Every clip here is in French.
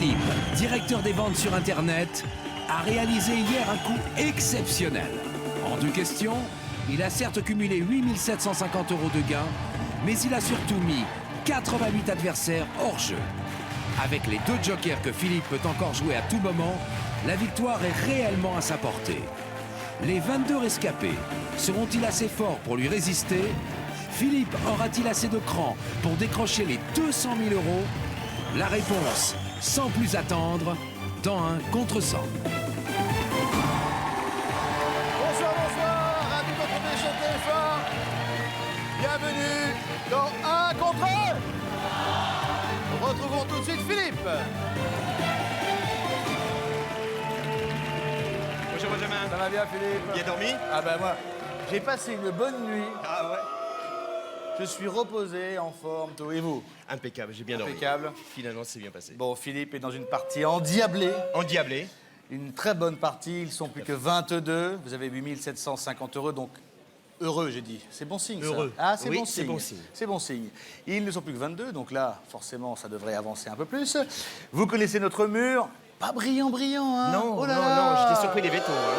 Philippe, directeur des ventes sur Internet, a réalisé hier un coup exceptionnel. En 2 questions, il a certes cumulé 8 750 € de gains, mais il a surtout mis 88 adversaires hors jeu. Avec les 2 jokers que Philippe peut encore jouer à tout moment, la victoire est réellement à sa portée. Les 22 rescapés seront-ils assez forts pour lui résister? Philippe aura-t-il assez de cran pour décrocher les 200 000 €? La réponse, sans plus attendre, dans un contre 100. Bonsoir, bonsoir, ravi de retrouver sur TF1. Bienvenue dans Un contre 1. Retrouvons tout de suite Philippe. Bonjour Benjamin. Ça va bien Philippe? Bien dormi? Ah ben moi, j'ai passé une bonne nuit. Ah ouais. Je suis reposé, en forme, tout. Et vous? Impeccable, j'ai bien dormi. Impeccable. Finalement, c'est bien passé. Bon, Philippe est dans une partie endiablée. Endiablé. Une très bonne partie, ils sont plus que 22. Vous avez 8 750 €, donc heureux, j'ai dit. C'est bon signe, ça. Heureux. Ah, c'est Oui, bon c'est signe. bon signe. C'est bon signe. Ils ne sont plus que 22, donc là, forcément, ça devrait avancer un peu plus. Vous connaissez notre mur. Pas brillant, hein? Non, Oh là non, là. non, j'étais surpris des vétos. Hein.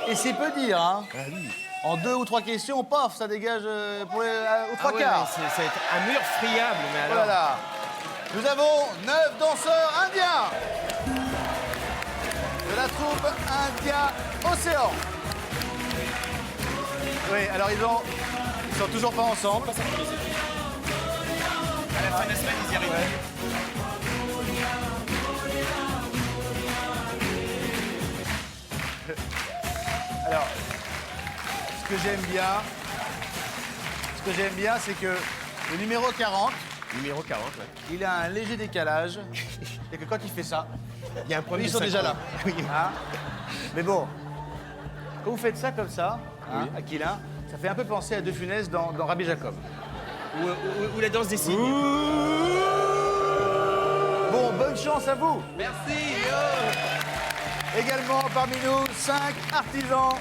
Et c'est peu dire, hein? Ah oui. En 2 ou 3 questions, paf, ça dégage pour aux 3 Ah ouais, quarts. c'est un mur friable, mais Oh alors... là là. Nous avons 9 danseurs indiens de la troupe India Océan. Oui, alors ils sont toujours pas ensemble. À la fin de la semaine, ils y arrivent. Alors, ce que j'aime bien, c'est que le numéro 40, Numéro 40, ouais. il a un léger décalage et que quand il fait ça, Il y a un problème ils de sont déjà là. synchro. Oui. Hein? Mais bon, quand vous faites ça comme ça, hein, Aquilin, ça fait un peu penser à De Funès dans Rabbi Jacob. Ou la danse des signes. Bon, bonne chance à vous. Merci. Également parmi nous, 5 artisans,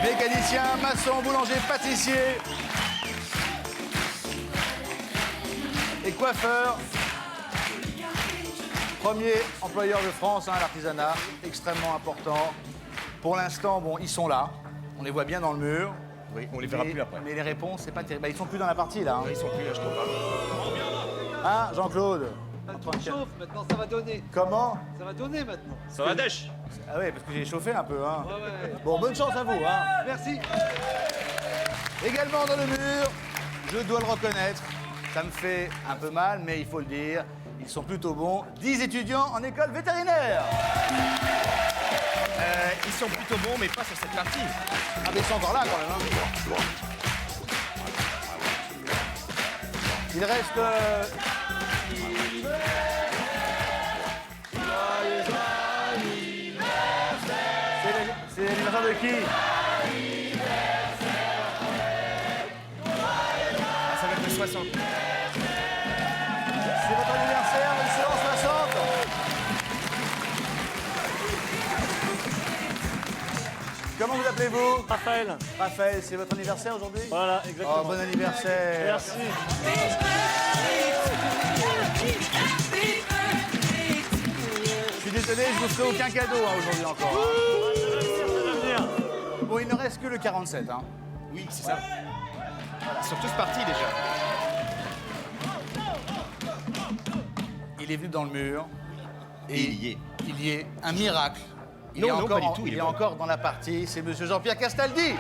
mécaniciens, maçons, boulangers, pâtissiers et coiffeurs. Premier employeur de France, hein, l'artisanat, extrêmement important. Pour l'instant, bon, ils sont là. On les voit bien dans le mur. Oui, on les verra plus après. Mais les réponses, c'est pas terrible. Bah, ils sont plus dans la partie, là. Hein, Ils sont plus là, je trouve pas. Hein, Jean-Claude? Ça chauffe, maintenant ça va donner. Comment? Ça va donner maintenant. Ça va, Dash? Ah ouais, parce que j'ai chauffé un peu, hein. Ouais. Bon, bonne chance à vous, hein. Merci. Également dans le mur, je dois le reconnaître, ça me fait un peu mal, mais il faut le dire, ils sont plutôt bons. 10 étudiants en école vétérinaire. Ils sont plutôt bons, mais pas sur cette partie. Ah, mais ils sont encore là quand même. Hein. Il reste... C'est l'anniversaire de qui? Ah, ça va être le 60. C'est votre anniversaire, monsieur en 60. Comment vous appelez-vous? Raphaël. Raphaël, c'est votre anniversaire aujourd'hui? Voilà, exactement. Oh, bon anniversaire. Merci. Je suis désolé, je vous ferai aucun cadeau hein, aujourd'hui encore. Bon, il ne reste que le 47. Hein. Oui, c'est ça. Ils sont tous partis déjà. Il est venu dans le mur. Et il y est. Il y est un miracle. Il Non, est non, encore, pas du tout, il est bon. encore dans la partie. C'est monsieur Jean-Pierre Castaldi.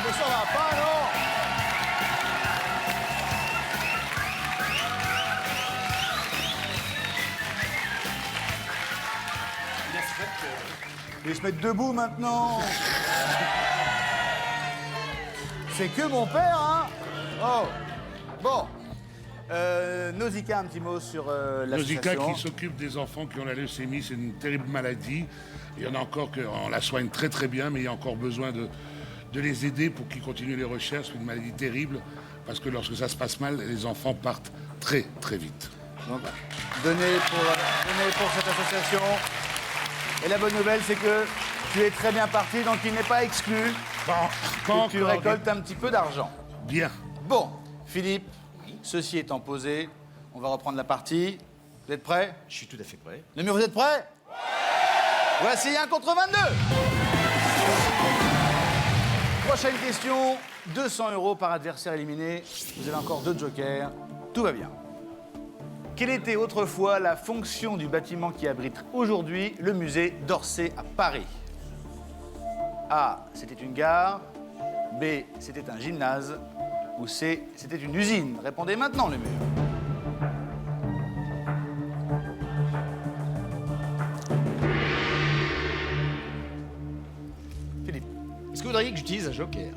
Mais ça va pas, non? Ils se mettent debout maintenant. C'est que mon père, hein? Oh. Bon. Nausicaa, un petit mot sur Nausicaa l'association. qui s'occupe des enfants qui ont la leucémie, c'est une terrible maladie. Il y en a encore on la soigne très très bien, mais il y a encore besoin de les aider pour qu'ils continuent les recherches. C'est une maladie terrible. parce que lorsque ça se passe mal, les enfants partent très, très vite. Donc, donné pour cette association. Et la bonne nouvelle, c'est que tu es très bien parti, donc il n'est pas exclu que tu récoltes un petit peu d'argent. Bien. Bon, Philippe, ceci étant posé, on va reprendre la partie. Vous êtes prêts? Je suis tout à fait prêt. Le mur, vous êtes prêts? Voici 1 contre 22. Prochaine question, 200 € par adversaire éliminé. Vous avez encore 2 jokers. Tout va bien. Quelle était autrefois la fonction du bâtiment qui abrite aujourd'hui le musée d'Orsay à Paris? A, c'était une gare. B, c'était un gymnase. Ou C, c'était une usine. Répondez maintenant, le mur. Philippe. Est-ce que vous voudriez que j'utilise un joker?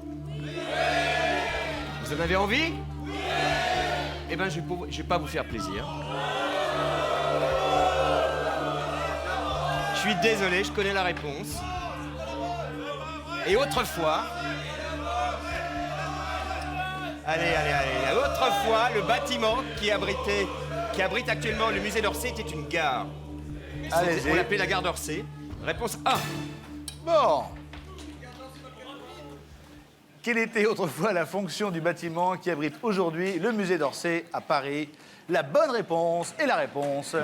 Vous en avez envie? Eh ben, je vais pas vous faire plaisir. Je suis désolé, je connais la réponse. Et autrefois... Allez. Autrefois, le bâtiment qui abrite actuellement le musée d'Orsay était une gare. Allez-y. On l'appelait la gare d'Orsay. Réponse A. Bon. Quelle était autrefois la fonction du bâtiment qui abrite aujourd'hui le musée d'Orsay à Paris? La bonne réponse est la réponse.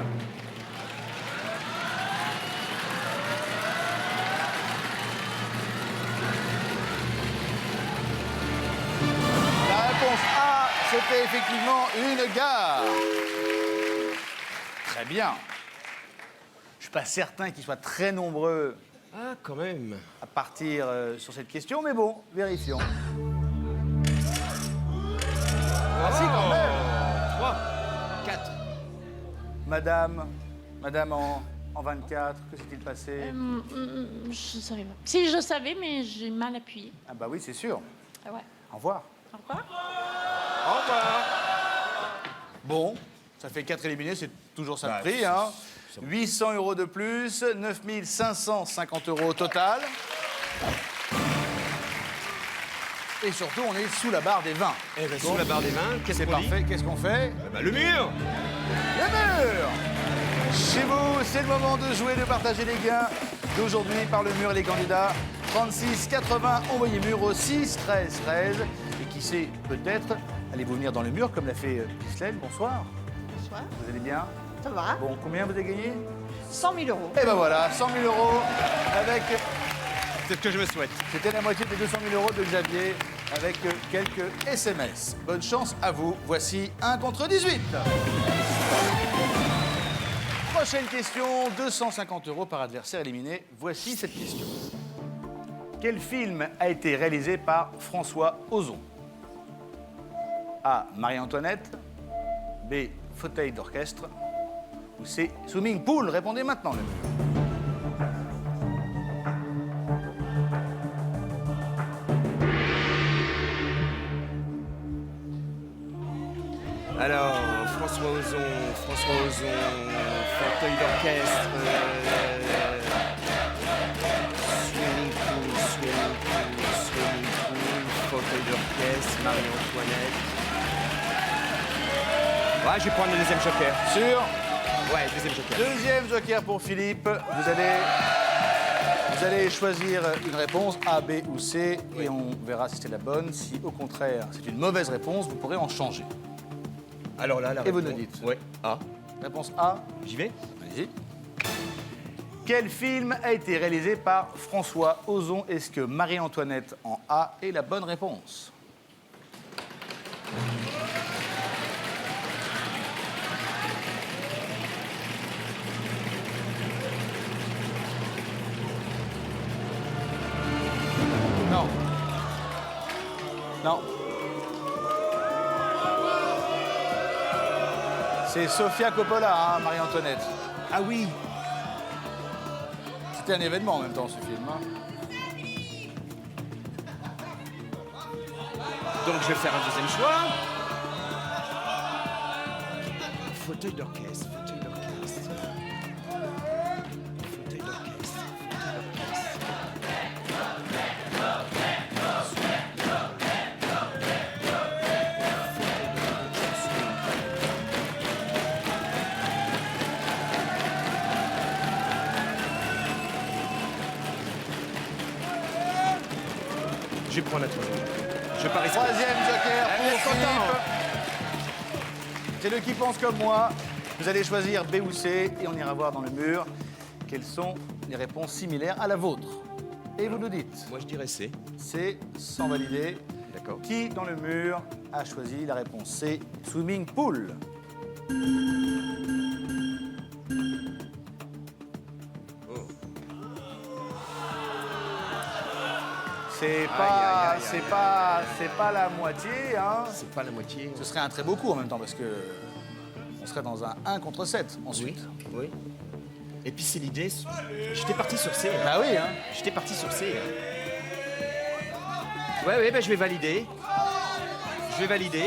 La réponse A, c'était effectivement une gare. Très bien. Je suis pas certain qu'ils soient très nombreux Ah, quand même. à partir sur cette question, mais bon, vérifions. Ah si, quand même. 3, 4. Madame en 24, que s'est-il passé? Je savais pas. Si, je savais, mais j'ai mal appuyé. Ah bah oui, c'est sûr. Ah ouais. Au revoir. Au revoir. Au revoir. Bon, ça fait 4 éliminés, c'est toujours ça le prix, hein. 800 € de plus, 9 550 € au total. Et surtout, on est sous la barre des 20. Eh ben, sous la barre des mains, qu'est-ce C'est qu'on dit? parfait, qu'est-ce qu'on fait? Eh ben, le mur. Le mur! Chez vous, c'est le moment de jouer, de partager les gains d'aujourd'hui par le mur, les candidats. 36 80, envoyez mur au 6 13 13. Et qui sait, peut-être, allez-vous venir dans le mur comme l'a fait Ghislaine. Bonsoir. Bonsoir. Vous allez bien? Ça va? Bon, combien vous avez gagné? 100 000 euros. Et ben voilà, 100 000 € avec... C'est ce que je me souhaite. C'était la moitié des 200 000 € de Xavier avec quelques SMS. Bonne chance à vous. Voici 1 contre 18. Prochaine question, 250 € par adversaire éliminé. Voici cette question. Quel film a été réalisé par François Ozon? A. Marie-Antoinette. B. Fauteuil d'orchestre. Ou C. Swimming Pool. Répondez maintenant, le mur. Alors, François Ozon, fauteuil d'orchestre, swimming pool, fauteuil d'orchestre, Marie-Antoinette. Ouais, je vais prendre le deuxième joker. Sûr. Ouais, deuxième joker. Deuxième joker pour Philippe. Vous allez choisir une réponse A, B ou C et on verra si c'est la bonne. Si au contraire c'est une mauvaise réponse, vous pourrez en changer. Alors là, la Et vous réponse. nous dites. Ouais, A. Réponse A. J'y vais. Allez-y. Quel film a été réalisé par François Ozon? Est-ce que Marie-Antoinette en A est la bonne réponse? Non. Non. C'est Sofia Coppola, hein, Marie-Antoinette. Ah oui. C'était un événement en même temps, ce film. Hein. Donc je vais faire un deuxième choix. Fauteuil d'orchestre, fauteuil d'orchestre. Fauteuil d'orchestre, vais prendre un troisième. Je parie ça. Troisième joker Ah, pour vous êtes content, Philippe. C'est le qui pense comme moi. Vous allez choisir B ou C et on ira voir dans le mur quelles sont les réponses similaires à la vôtre. Et vous nous dites, Moi, je dirais C. C sans valider. D'accord. Qui dans le mur a choisi la réponse C, swimming pool? C'est pas, aïe, aïe, c'est pas la moitié, hein. C'est pas la moitié. Ce serait un très beau coup en même temps parce que on serait dans un 1 contre 7 ensuite. Oui. Et puis c'est l'idée. J'étais parti sur C. Bah oui, hein. J'étais parti sur C. Ouais, ben je vais valider. Je vais valider.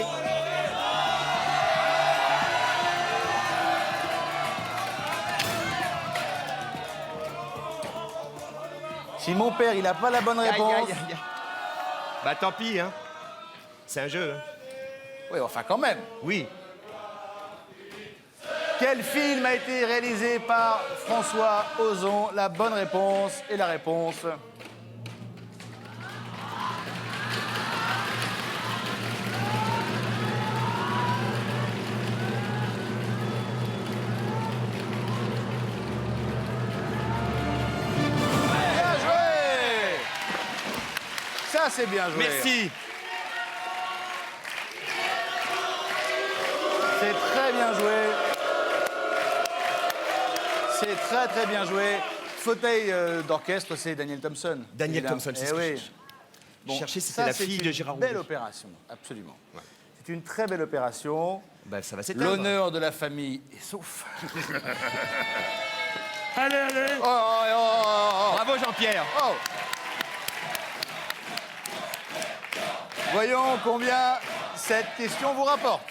Si mon père il a pas la bonne réponse. Aïe, aïe, aïe, aïe. Bah tant pis, hein. C'est un jeu. Hein. Oui, enfin quand même. Oui. Quel film a été réalisé par François Ozon? La bonne réponse et la réponse. Bien joué! Ça, c'est bien joué. Merci. C'est très bien joué. C'est très très bien joué. Fauteuil d'orchestre, c'est Daniel Thompson. Daniel Évidemment. Thompson, c'est Eh ce que oui. je cherchais, c'était ça, la c'est fille une de Gérard belle Rouget. opération, absolument. C'est une très belle opération. Bah ça va s'éteindre. L'honneur de la famille est sauf. Allez, allez. Oh, oh, oh, oh, Bravo Jean-Pierre. oh. Voyons combien cette question vous rapporte.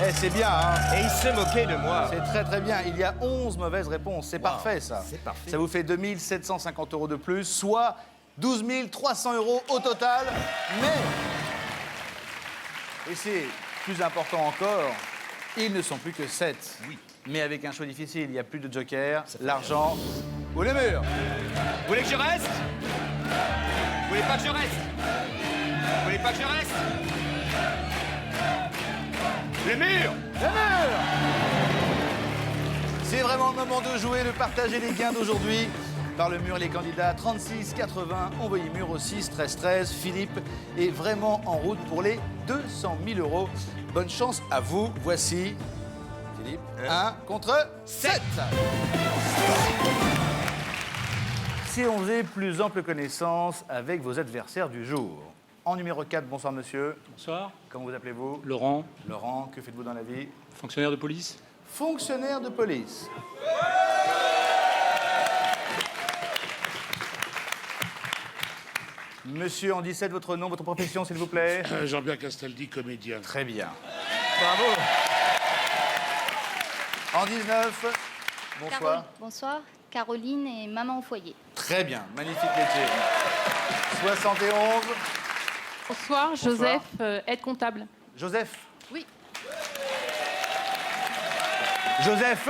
Eh, c'est bien, hein. Et il se moquait de moi. C'est très très bien. Il y a 11 mauvaises réponses. C'est parfait, ça. c'est parfait. Ça vous fait 2 750 € de plus, soit 12 300 € au total. Mais, et c'est plus important encore, ils ne sont plus que 7. Oui. Mais avec un choix difficile, il n'y a plus de joker, l'argent ou le mur. Vous voulez que je reste? Vous voulez pas que je reste? Vous voulez pas que je reste? Le mur! Le mur! C'est vraiment le moment de jouer, de partager les gains d'aujourd'hui. Par le mur, les candidats 36-80, envoyez mur au 6-13-13. Philippe est vraiment en route pour les 200 000 €. Bonne chance à vous. Voici, Philippe, 1 contre 7. Si on faisait plus ample connaissance avec vos adversaires du jour. En numéro 4, bonsoir monsieur. Bonsoir, Comment vous appelez-vous? Laurent, Laurent, que faites-vous dans la vie? fonctionnaire de police. Fonctionnaire de police. Monsieur, en 17, votre nom, votre profession, s'il vous plaît. Jean-Pierre Castaldi, comédien. Très bien. Bravo. En 19, bonsoir. Bonsoir, Caroline et maman au foyer. Très bien, magnifique métier. 71, Bonsoir, Joseph, aide comptable. Joseph. Oui. Joseph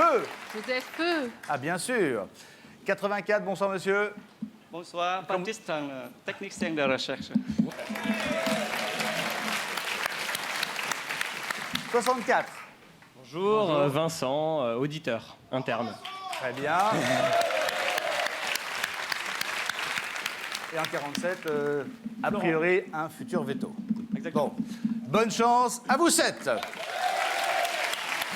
Joseph, Ah, bien sûr. 84, bonsoir monsieur. Bonsoir, Baptiste, technicien de recherche. 64, Bonjour, Vincent, auditeur interne. très bien. Et en 47, a priori, un futur veto. Exactement. Bon, bonne chance à vous 7.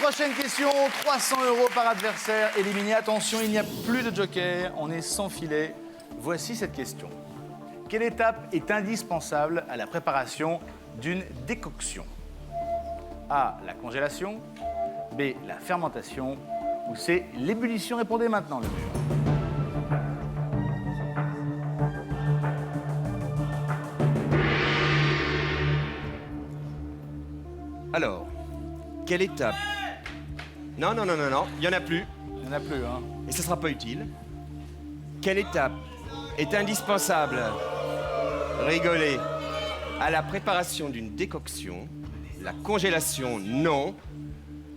Prochaine question, 300 € par adversaire éliminé. Attention, il n'y a plus de joker, on est sans filet. Voici cette question. Quelle étape est indispensable à la préparation d'une décoction? A, la congélation. B, la fermentation. Ou C, l'ébullition. Répondez maintenant, le mur. Alors, quelle étape? Non, non, non, non, non, il n'y en a plus. Il n'y en a plus, hein. Et ce ne sera pas utile. Quelle étape est indispensable? Rigoler. À la préparation d'une décoction, la congélation, non.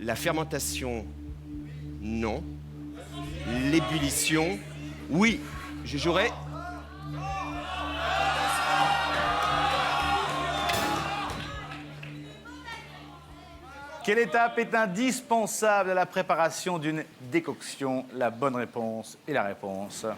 La fermentation, non. L'ébullition, oui. Je jouerai. Quelle étape est indispensable à la préparation d'une décoction? La bonne réponse et la réponse. La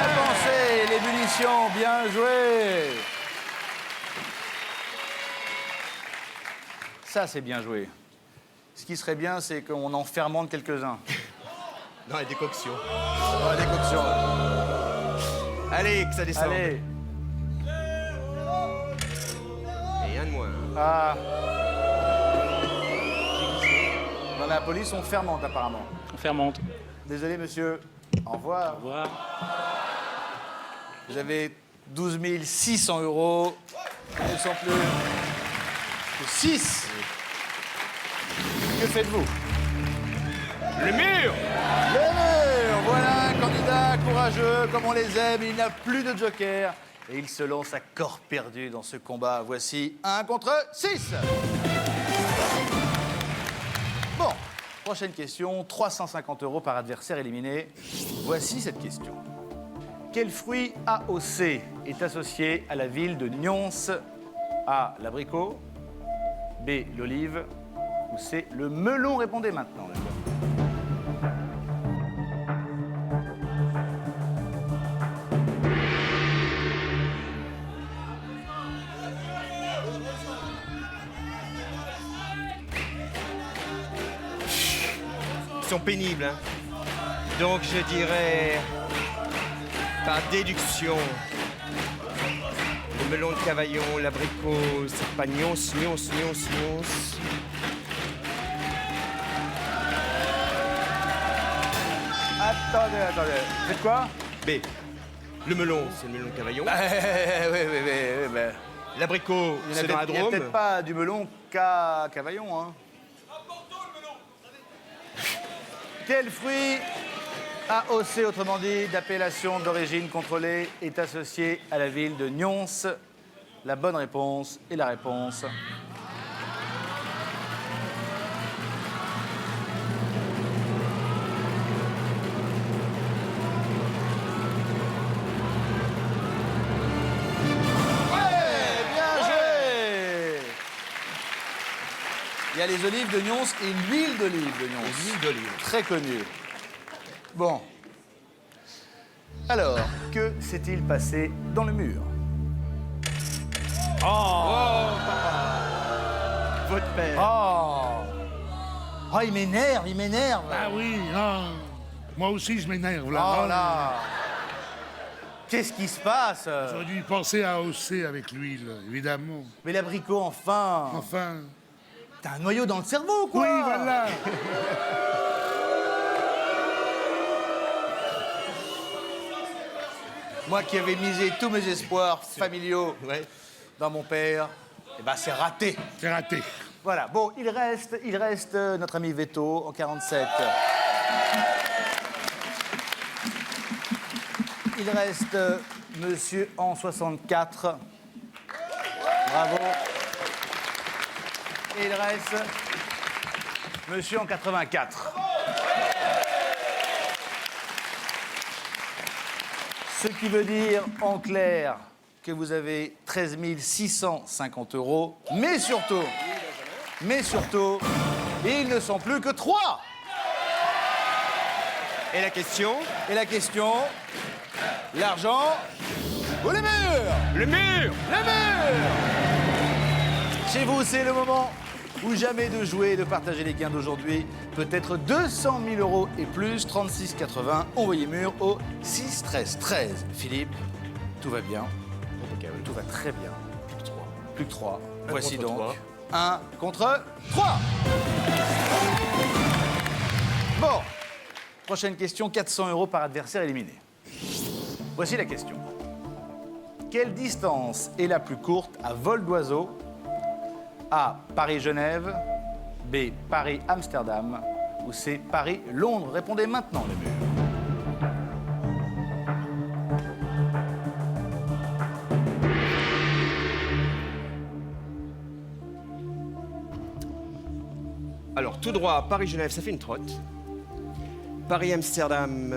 réponse est l'ébullition. Bien joué. Ça, c'est bien joué. Ce qui serait bien, c'est qu'on en fermente quelques-uns. Dans la décoction. Dans la décoction. Allez, que ça descende. Allez. Et un de moins. Ah. Dans la police, on fermente apparemment. On fermente. Désolé, monsieur. Au revoir. Au revoir. Vous avez 12 600 €. Ils ne sont plus que 6. Que faites-vous? Le mur! Le mur. Voilà un candidat courageux comme on les aime. Il n'a plus de joker. Et il se lance à corps perdu dans ce combat. Voici 1 contre 6. Bon, prochaine question. 350 € par adversaire éliminé. Voici cette question. Quel fruit AOC est associé à la ville de Nyons? A, l'abricot. B, l'olive. Ou C, le melon? Répondez maintenant. Ils sont pénibles, hein. Donc je dirais, par déduction, le melon de Cavaillon, l'abricot, c'est pas Nyons. Attendez. Faites quoi? B. Le melon, c'est le melon de Cavaillon. Oui. L'abricot, c'est dans la Il n'y a Drôme. peut-être pas du melon qu'à Cavaillon, hein. Quel fruit AOC, autrement dit, d'appellation d'origine contrôlée, est associé à la ville de Nyons? La bonne réponse et la réponse. Ouais, bien joué. Il y a les olives de Nyons et l'huile d'olive de Nyons. L'huile d'olive. Très connue. Bon. Alors, que s'est-il passé dans le mur? Votre père. Oh, il m'énerve. Ah oui, non. Moi aussi, je m'énerve, là. Oh là. Qu'est-ce qui se passe? J'aurais dû penser à hausser avec l'huile, évidemment. Mais l'abricot, enfin. Enfin. T'as un noyau dans le cerveau, quoi. Oui, voilà. Moi qui avais misé tous mes espoirs familiaux dans mon père, eh ben c'est raté. C'est raté. Voilà. Bon, il reste notre ami Veto en 47. Il reste Monsieur en 64. Bravo. Et il reste Monsieur en 84. Ce qui veut dire, en clair, que vous avez 13 650 €. Mais surtout, ils ne sont plus que 3. Et la question? L'argent ou les murs? Le mur! Les murs! Chez vous, c'est le moment ou jamais de jouer et de partager les gains d'aujourd'hui. Peut-être 200 000 € et plus, 36,80. Envoyez mur au 6 13 13. Philippe, tout va bien. Tout va très bien. Plus que 3. Voici contre donc 3. 1 contre 3. Bon. Prochaine question, 400 € par adversaire éliminé. Voici la question. Quelle distance est la plus courte à vol d'oiseau? A. Paris-Genève. B. Paris-Amsterdam. Ou C. Paris-Londres. Répondez maintenant, les murs. Alors, tout droit, Paris-Genève, ça fait une trotte. Paris-Amsterdam,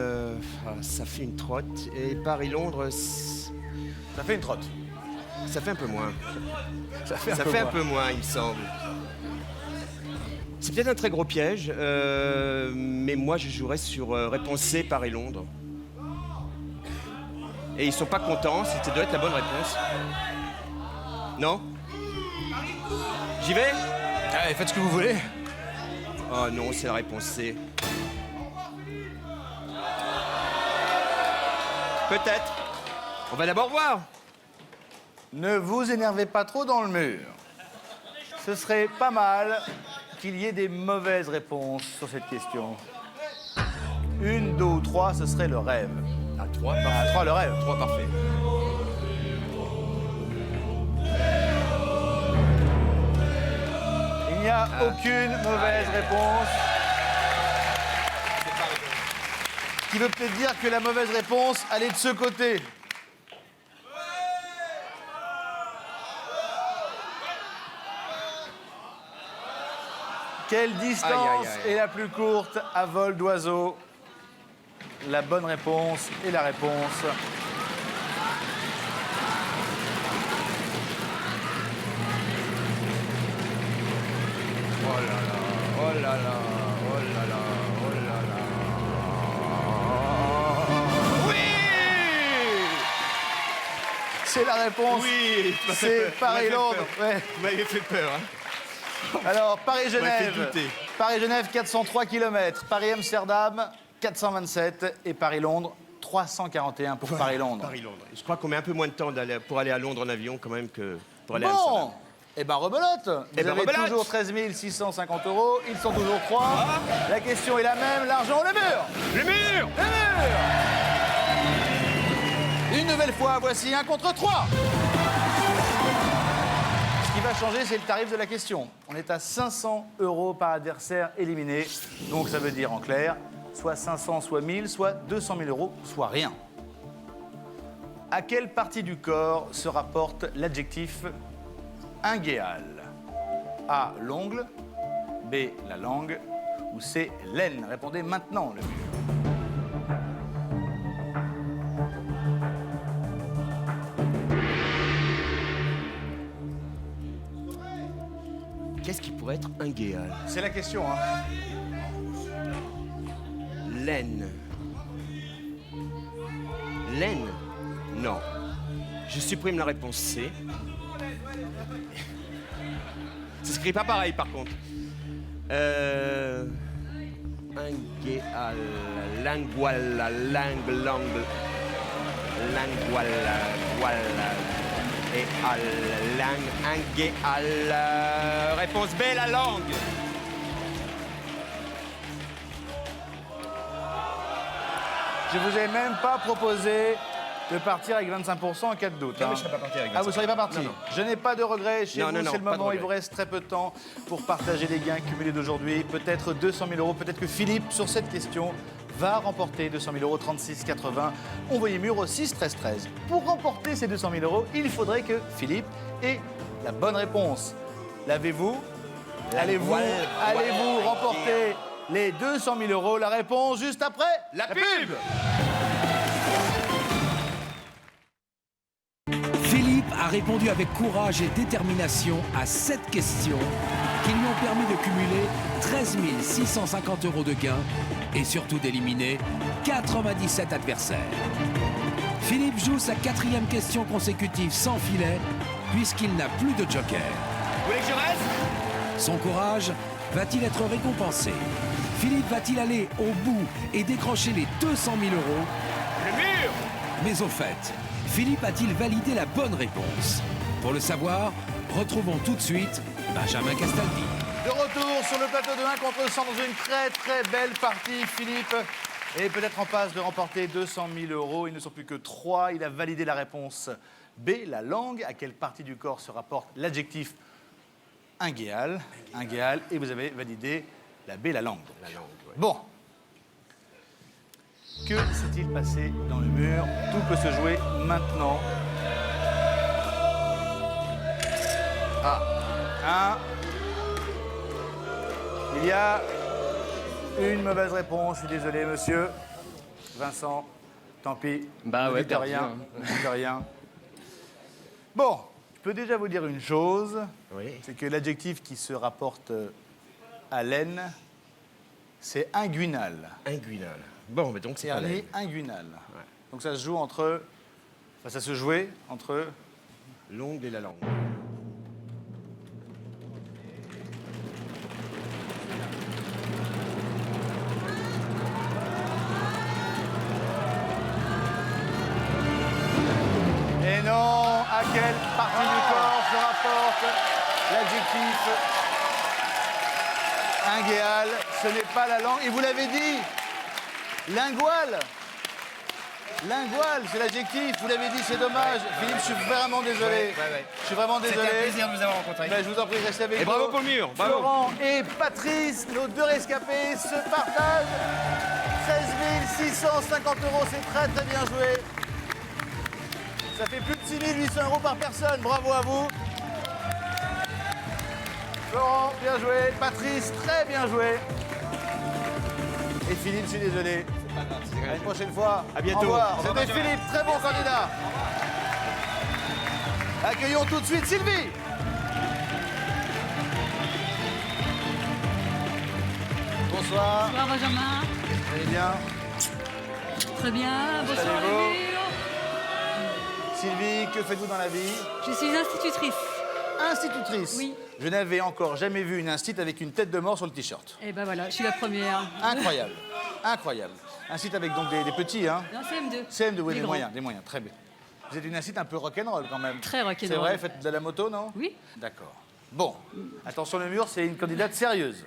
ça fait une trotte. Et Paris-Londres, Ça fait une trotte. ça fait un peu moins. Ça fait Ça fait un peu moins, il me semble. C'est peut-être un très gros piège, mais moi je jouerais sur réponse C, Paris-Londres. Et ils sont pas contents, c'était doit être la bonne réponse. Non? J'y vais? Allez, faites ce que vous voulez. Oh non, c'est la réponse C. Peut-être. On va d'abord voir. Ne vous énervez pas trop dans le mur. Ce serait pas mal qu'il y ait des mauvaises réponses sur cette question. 1, 2 ou 3, ce serait le rêve. À 3, Ah, 3, le rêve. 3, parfait. Il n'y a aucune mauvaise réponse. Ce qui veut peut-être dire que la mauvaise réponse, elle est de ce côté. Quelle distance Aïe, aïe, aïe. est la plus courte à vol d'oiseau? La bonne réponse est la réponse. Oh là là, oh là là, oh là là, oh là là. Oui! C'est la réponse. Oui! C'est Paris-Londres. Ouais. Vous m'avez fait peur, hein? Alors, Vous m'avez Paris-Genève. fait douter. Paris-Genève, 403 km. Paris-Amsterdam, 427. Et Paris-Londres, 341 pour Paris-Londres. Paris-Londres. Je crois qu'on met un peu moins de temps pour aller à Londres en avion quand même que pour aller à Amsterdam. Bon, eh ben rebelote. Vous Eh ben, avez rebelote. toujours 13 650 €. Ils sont toujours 3. La question est la même. L'argent, le mur. Le mur! Le mur. Une nouvelle fois, voici 1 contre 3. Ce qui va changer, c'est le tarif de la question. On est à 500 € par adversaire éliminé. Donc ça veut dire en clair, soit 500, soit 1000, soit 200 000 €, soit rien. À quelle partie du corps se rapporte l'adjectif ingéal? A, l'ongle, B, la langue, ou C, l'aine? Répondez maintenant, le mur. Qu'est-ce qui pourrait être un guéal? C'est la question, hein. Laine. Laine? Non. Je supprime la réponse C. Ça s'écrit pas pareil par contre. Ingéal, linguala, langue, linguala, voilà. Et al, langue, ingéal. Réponse B, la langue. Je vous ai même pas proposé de partir avec 25% en cas de doute. Non, hein. mais je serais pas parti avec Ah, vous ne seriez pas parti? Non, non. Je n'ai pas de regrets. Chez Non, vous, non, non, c'est le pas de moment. Il regrets. vous reste très peu de temps pour partager les gains cumulés d'aujourd'hui. Peut-être 200 000 €. Peut-être que Philippe, sur cette question, va remporter 200 000 €, 36,80. Envoyez mur au 6 13 13. Pour remporter ces 200 000 €, il faudrait que Philippe ait la bonne réponse. L'avez-vous? Allez-vous remporter les 200 000 €? La réponse juste après La pub. Philippe a répondu avec courage et détermination à 7 questions qui lui ont permis de cumuler 13 650 € de gains et surtout d'éliminer 97 adversaires. Philippe joue sa 4e question consécutive sans filet puisqu'il n'a plus de joker. Vous voulez que je reste? Son courage va-t-il être récompensé? Philippe va-t-il aller au bout et décrocher les 200 000 €? Le mur! Mais au fait, Philippe a-t-il validé la bonne réponse? Pour le savoir, retrouvons tout de suite Benjamin Castaldi. De retour sur le plateau de 1 contre 100 dans une très très belle partie. Philippe est peut-être en passe de remporter 200 000 €. Ils ne sont plus que 3. Il a validé la réponse B, la langue. À quelle partie du corps se rapporte l'adjectif ingéal? Ingéal. Et vous avez validé la B, la langue. La langue, ouais. Bon. Que s'est-il passé dans le mur? Tout peut se jouer maintenant. Ah. 1. Il y a une mauvaise réponse, je suis désolé, monsieur. Vincent, tant pis. Bah Ne ouais, dites perdu, rien. hein. Ne dites rien. Bon, je peux déjà vous dire une chose. Oui. C'est que l'adjectif qui se rapporte à laine, c'est inguinal. Inguinal. Bon, mais donc c'est pas Hernie laine. inguinal. Donc ça se joue entre... Enfin, ça se jouait entre... L'ongle et la langue. Et non, à quelle partie du corps se rapporte l'adjectif inguéal? Ce n'est pas la langue. Et vous l'avez dit, lingual. Lingual, c'est l'adjectif. Vous l'avez dit, c'est dommage. Philippe, je suis vraiment désolé. Je suis vraiment désolé. C'était un plaisir de vous avoir rencontré. Ben, je vous en prie, restez avec nous. Et bravo pour le mur, bravo. Florent et Patrice, nos deux rescapés, se partagent 13 650 €. C'est très très bien joué. Ça fait plus de 6 800 € par personne. Bravo à vous. Florent, bien joué. Patrice, très bien joué. Et Philippe, je suis désolé. À une prochaine fois. À bientôt. Au revoir. Au revoir, C'était Philippe, très bon candidat. Accueillons tout de suite Sylvie. Bonsoir. Bonsoir Benjamin. Vous allez bien? Très bien. Bonsoir Allez-vous? les murs. Sylvie, que faites-vous dans la vie? Je suis institutrice. Institutrice. Oui. Je n'avais encore jamais vu une instit avec une tête de mort sur le t-shirt. Et ben voilà, je suis la première. Incroyable. Incroyable. Un site avec donc des petits, hein? Non, CM2. CM2, oui, Des des moyens, très bien. Vous êtes une incite un peu rock'n'roll quand même. Très rock'n'roll. C'est vrai, faites de la moto, non? Oui. D'accord. Bon, attention le mur, c'est une candidate sérieuse.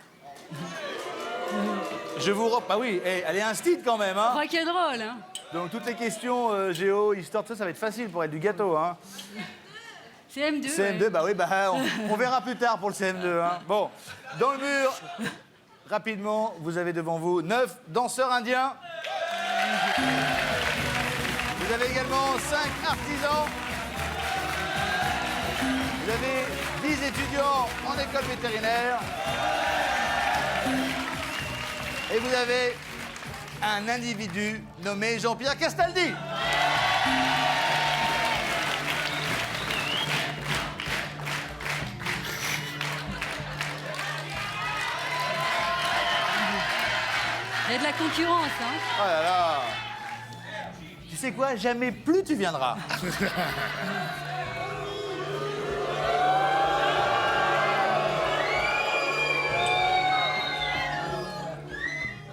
Je vous... Ah oui, elle est instite quand même, hein? Rock'n'roll, hein. Donc toutes les questions géo, histoire, tout ça, ça va être facile pour être du gâteau, hein? CM2. CM2, ouais. bah oui, bah on verra plus tard pour le CM2, hein? Bon, dans le mur, rapidement, vous avez devant vous 9 danseurs indiens. Vous avez également 5 artisans. Vous avez 10 étudiants en école vétérinaire. Et vous avez un individu nommé Jean-Pierre Castaldi. Il y a de la concurrence, hein. Oh là là. Tu sais quoi? Jamais plus tu viendras.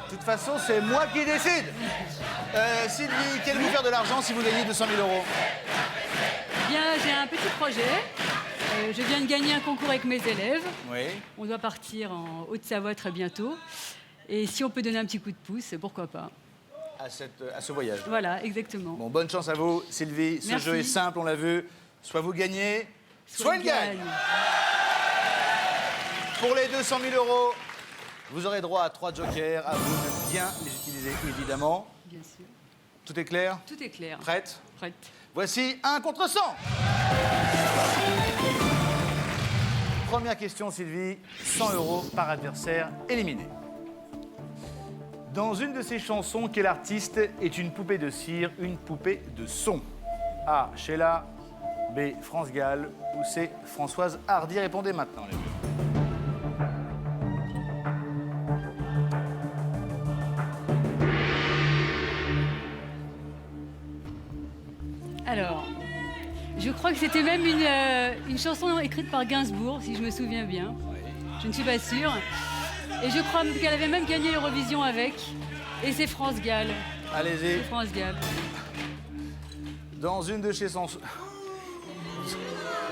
De toute façon, c'est moi qui décide. Sylvie, qu'allez-vous faire de l'argent si vous gagnez 200 000 €? Bien, j'ai un petit projet. Je viens de gagner un concours avec mes élèves. Oui. On doit partir en Haute-Savoie très bientôt. Et si on peut donner un petit coup de pouce, pourquoi pas. À ce voyage. Voilà, exactement. Bon, bonne chance à vous, Sylvie. Ce Merci. jeu est simple, on l'a vu. Soit vous gagnez, soit il gagne. Pour les 200 000 €, vous aurez droit à 3 jokers. À vous de bien les utiliser, évidemment. Bien sûr. Tout est clair? Tout est clair. Prête? Prête. Voici 1 contre 100. Première question, Sylvie. 100 € par adversaire éliminé. Dans une de ses chansons, quel artiste est une poupée de cire, une poupée de son? A. Sheila, B. France Gall ou C. Françoise Hardy? Répondez maintenant, les deux. Alors, je crois que c'était même une chanson écrite par Gainsbourg, si je me souviens bien. Je ne suis pas sûre. Et je crois qu'elle avait même gagné l'Eurovision avec. Et c'est France Gall. Allez-y. C'est France Gall. Dans une de ses chansons...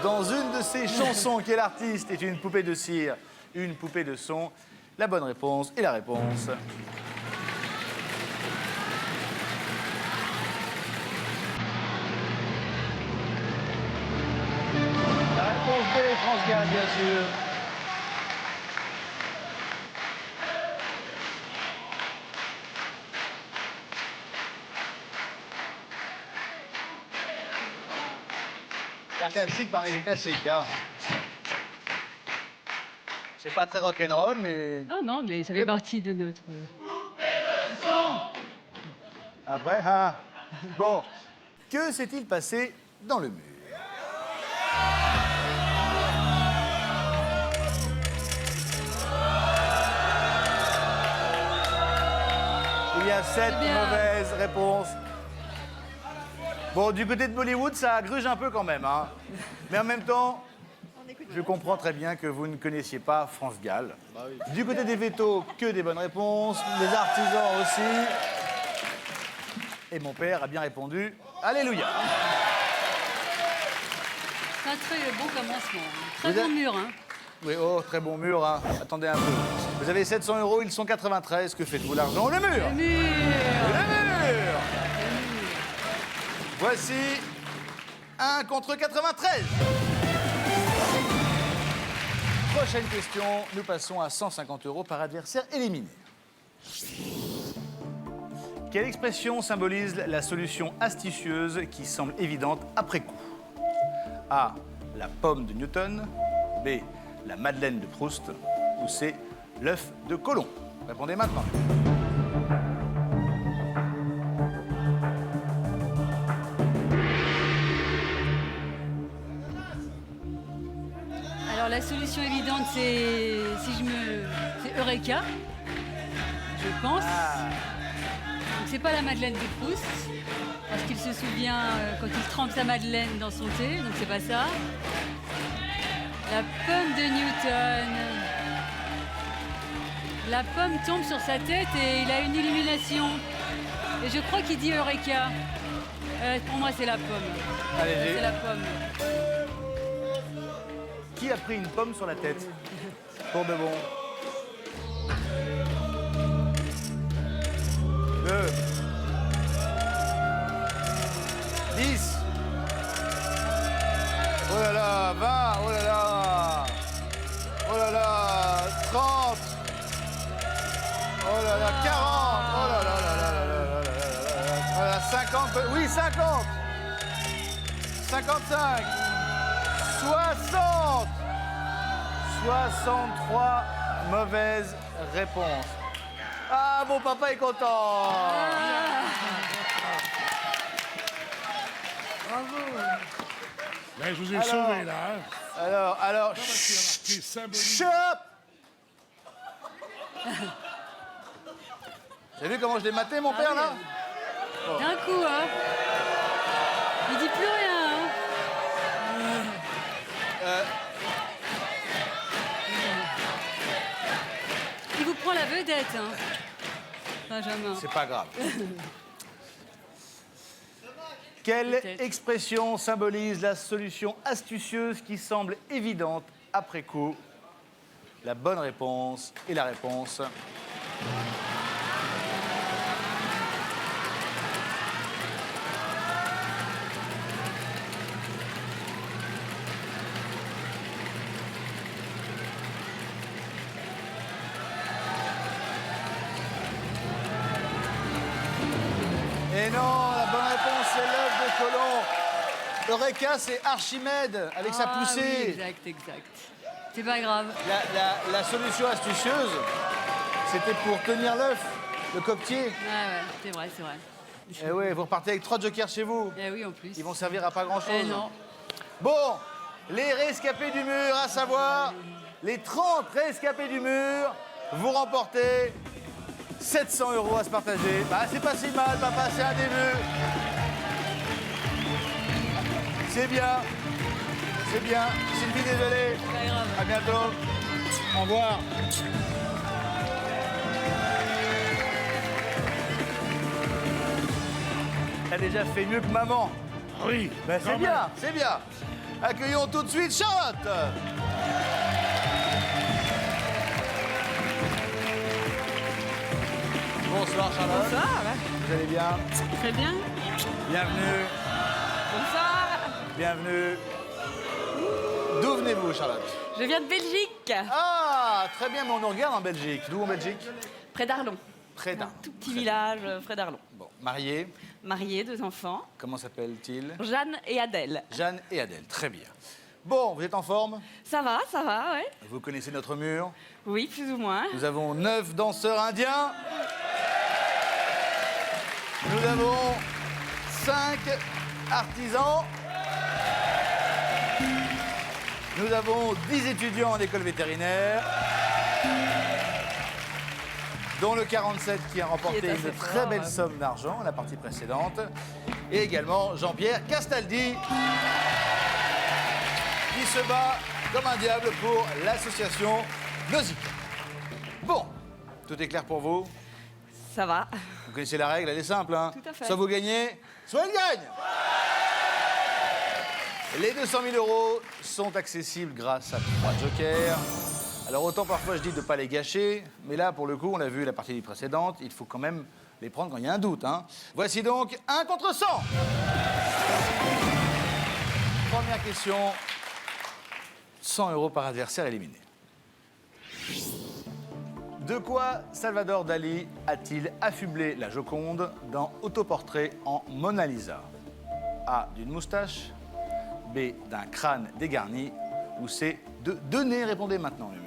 Dans une de ses chansons, quel artiste est une poupée de cire, une poupée de son? La bonne réponse est la réponse. La réponse B, France Gall, bien sûr. Classique parmi les classiques, hein. C'est pas très rock'n'roll, mais... Non, non, mais ça fait partie de notre... Après, ah. Bon, que s'est-il passé dans le mur? Il y a 7 bien. mauvaises réponses. Bon, du côté de Bollywood, ça gruge un peu quand même, hein. Mais en même temps, je comprends très bien que vous ne connaissiez pas France Gall. Du côté des vétos, que des bonnes réponses. Les artisans aussi. Et mon père a bien répondu. Alléluia. C'est un très bon commencement. Très Vous bon êtes- mur, hein. Oui, oh, très bon mur, hein. Attendez un peu. Vous avez 700 €, ils sont 93. Que faites-vous l'argent? Le mur. Le mur. Le mur. Voici 1 contre 93. Prochaine question, nous passons à 150 € par adversaire éliminé. Quelle expression symbolise la solution astucieuse qui semble évidente après coup? A. La pomme de Newton. B. La Madeleine de Proust. Ou C. L'œuf de Colomb. Répondez maintenant. Alors la solution évidente, c'est c'est Eureka, je pense. Donc c'est pas la Madeleine de Proust, parce qu'il se souvient quand il trempe sa Madeleine dans son thé, donc c'est pas ça. La pomme de Newton. La pomme tombe sur sa tête et il a une illumination. Et je crois qu'il dit Eureka. Pour moi, c'est la pomme. Allez-y. C'est la pomme. Qui a pris une pomme sur la tête? Pour de bon. 2. 10. Oh là là, 20. Oh là là. Oh là là, 30. Oh là là, 40. Oh là là là là là là là là là là. 50. Oui, 50. 55. 60. 63 mauvaises réponses. Ah, mon papa est content. Là, je vous ai sauvé, là. Hein. Alors, Parce qu'il y a marqué symbolique. chop. Vous avez vu comment je l'ai maté, mon père, là? D'un coup, hein. Il dit plus rien, hein. Il vous prend la vedette, hein. Benjamin. C'est pas grave. Quelle Peut-être. expression symbolise la solution astucieuse qui semble évidente après coup? La bonne réponse et la réponse. Et non, la bonne réponse, c'est l'œuf de Colomb. Eureka, c'est Archimède, avec sa Ah poussée. oui, exact, exact. C'est pas grave. La solution astucieuse, c'était pour tenir l'œuf, le coquetier. Ouais, c'est vrai, c'est vrai. Et ouais, vous repartez avec 3 jokers chez vous. Eh oui, en plus. Ils vont servir à pas grand-chose. Eh non. Bon, les rescapés du mur, à savoir les 30 rescapés du mur, vous remportez 700 € à se partager. Bah, c'est pas si mal, papa, c'est un début. C'est bien. C'est bien. Sylvie, désolé. Pas grave. À bientôt. Au revoir. T'as déjà fait mieux que maman. Oui. Ben, quand c'est même. bien, c'est bien. Accueillons tout de suite Charlotte. Bonsoir Charlotte. Bonsoir. Vous allez bien? Très bien. Bienvenue, Bonsoir. bienvenue. D'où venez-vous Charlotte? Je viens de Belgique, Ah, très bien, mais on nous regarde en Belgique. D'où en Belgique? près d'Arlon. Près d'un. Tout petit village, près d'Arlon. Bon, marié, Mariée, 2 enfants, comment s'appelle-t-il? Jeanne et Adèle. Jeanne et Adèle, très bien. Bon, vous êtes en forme? Ça va, ouais. Vous connaissez notre mur? Oui, plus ou moins. Nous avons 9 danseurs indiens. Nous avons 5 artisans. Nous avons 10 étudiants en école vétérinaire, dont le 47 qui a remporté Qui est assez une très fort, belle ouais. somme d'argent la partie précédente. Et également Jean-Pierre Castaldi, qui se bat comme un diable pour l'association Nausicaa. Bon, tout est clair pour vous? Ça va. Vous connaissez la règle, elle est simple, hein? Tout à fait. Soit vous gagnez, soit elle gagne. Les 200 000 € sont accessibles grâce à 3 jokers. Alors autant parfois je dis de ne pas les gâcher, mais là pour le coup, on l'a vu la partie précédente, il faut quand même les prendre quand il y a un doute, hein. Voici donc 1 contre 100. Première question, 100 € par adversaire éliminé. De quoi Salvador Dali a-t-il affublé la Joconde dans Autoportrait en Mona Lisa? A, d'une moustache, B, d'un crâne dégarni, ou C, de deux nez? Répondez maintenant, le mur.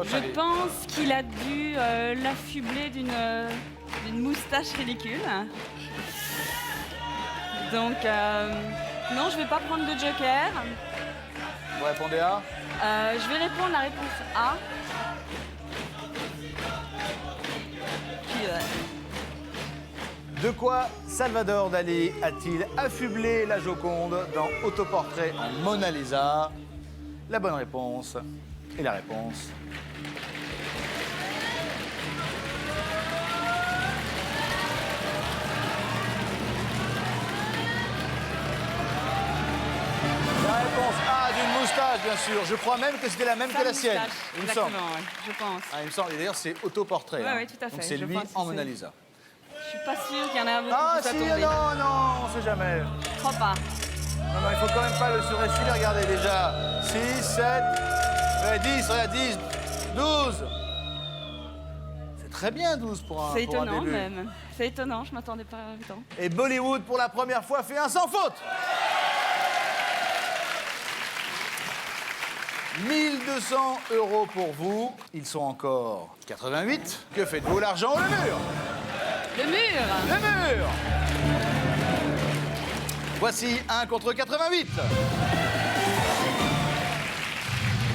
Je pense qu'il a dû l'affubler d'une moustache ridicule. Donc, non, je vais pas prendre de joker. Vous répondez A? Je vais répondre la réponse A. Puis, De quoi Salvador Dali a-t-il affublé la Joconde dans Autoportrait en Mona Lisa? La bonne réponse et la réponse. La réponse A, d'une moustache, bien sûr. Je crois même que c'était la même sa que la sienne. moustache, Il me semble. exactement, ouais, je pense. Ah, il me semble. Et d'ailleurs, c'est Autoportrait. Ouais, hein. ouais, tout à fait. Donc c'est Je lui pense que en c'est- Mona Lisa. Je suis pas sûre qu'il y en a beaucoup Ah qui si, soient tombés. non, on sait jamais. Je crois pas. Non, il faut quand même pas le surestimer. Regardez déjà. 6, 7, 10, regarde, 10, 12. C'est très bien 12 pour un, C'est pour un étonnant début. même. C'est étonnant, je m'attendais pas à autant. Et Bollywood, pour la première fois, fait un sans faute. 1200 € pour vous. Ils sont encore 88. Que faites-vous? L'argent ou le mur? Le mur. Le mur. Voici 1 contre 88.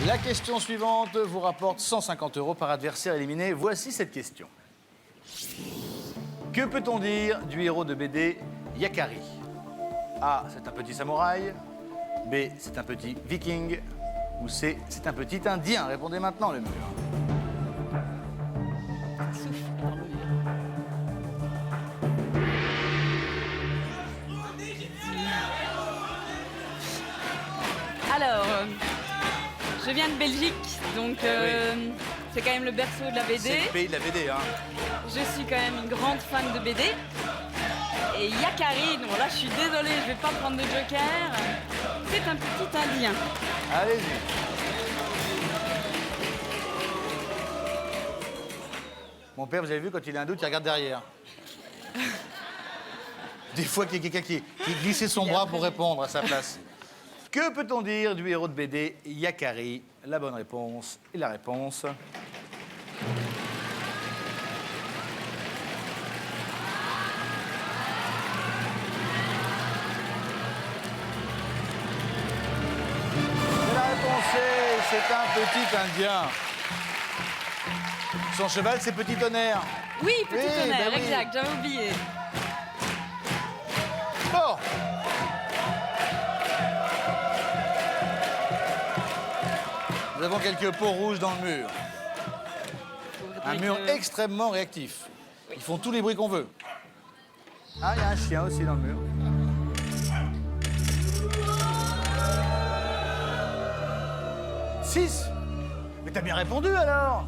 La question suivante vous rapporte 150 € par adversaire éliminé. Voici cette question. Que peut-on dire du héros de BD Yakari? A, c'est un petit samouraï. B, c'est un petit viking. Ou C, c'est un petit indien. Répondez maintenant, le mur. Alors, je viens de Belgique, donc c'est quand même le berceau de la BD. C'est le pays de la BD, hein. Je suis quand même une grande fan de BD. Et Yakari, non là je suis désolée, je vais pas prendre de joker. C'est un petit indien. Allez-y. Mon père, vous avez vu, quand il a un doute, il regarde derrière. Des fois, qu'il y a quelqu'un qui glissait son bras pour répondre à sa place. Que peut-on dire du héros de BD Yakari? La bonne réponse et la réponse. Et la réponse est, c'est un petit indien. Son cheval, c'est Petit Tonnerre. Oui, petit Oui, tonnerre, bah oui. exact, j'avais oublié. Bon. Nous avons quelques peaux rouges dans le mur. Un mur extrêmement réactif. Ils font tous les bruits qu'on veut. Ah, il y a un chien aussi dans le mur. Six. Mais t'as bien répondu alors.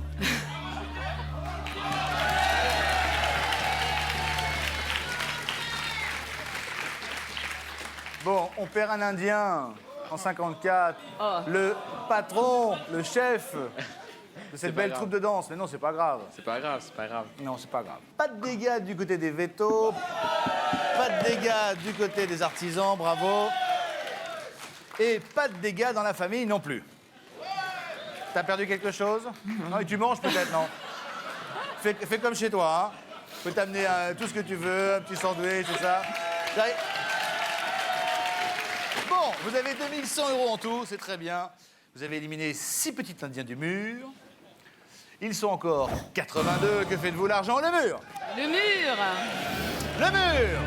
Bon, on perd un Indien en 54, le patron, le chef de cette belle troupe de danse. Mais non, c'est pas grave. C'est pas grave, c'est pas grave. Non, c'est pas grave. Pas de dégâts du côté des vétos. Pas de dégâts du côté des artisans, bravo. Et pas de dégâts dans la famille non plus. T'as perdu quelque chose? Non, et tu manges peut-être, non? Fais comme chez toi, hein. Je peux t'amener tout ce que tu veux, un petit sandwich, tout ça. Bon, vous avez 2100 € en tout, c'est très bien. Vous avez éliminé 6 petits Indiens du mur. Ils sont encore 82. Que faites-vous? L'argent, le mur? Le mur. Le mur!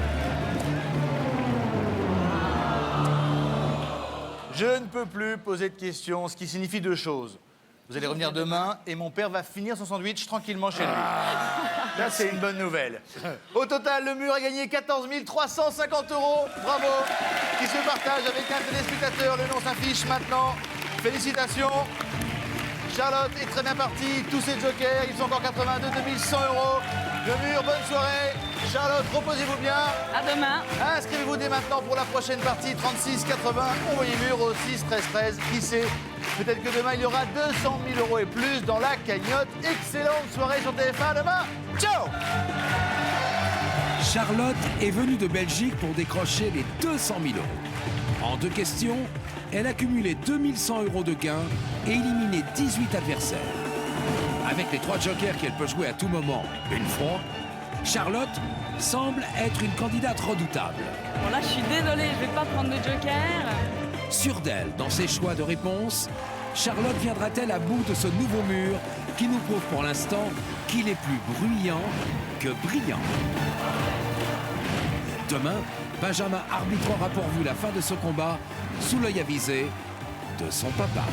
Je ne peux plus poser de questions, ce qui signifie 2 choses. Vous allez revenir demain et mon père va finir son sandwich tranquillement chez lui. Là, c'est une bonne nouvelle. Au total, le mur a gagné 14 350 €. Bravo! Qui se partage avec un téléspectateur. Le nom s'affiche maintenant. Félicitations. Charlotte est très bien partie. Tous ces jokers, ils sont encore 82, 2100 €. Le mur, bonne soirée. Charlotte, reposez-vous bien. À demain. Inscrivez-vous dès maintenant pour la prochaine partie. 36 80. Envoyez mur au 6 13 13. Qui sait? Peut-être que demain, il y aura 200 000 € et plus dans la cagnotte. Excellente soirée sur TF1 demain. Ciao! Charlotte est venue de Belgique pour décrocher les 200 000 €. En 2 questions, elle a cumulé 2100 € de gains et éliminé 18 adversaires. Avec les 3 jokers qu'elle peut jouer à tout moment, une fois, Charlotte semble être une candidate redoutable. Bon là, je suis désolée, je vais pas prendre de joker. Sûre d'elle dans ses choix de réponse, Charlotte viendra-t-elle à bout de ce nouveau mur qui nous prouve pour l'instant qu'il est plus bruyant que brillant? Demain, Benjamin arbitrera pour vous la fin de ce combat sous l'œil avisé de son papa.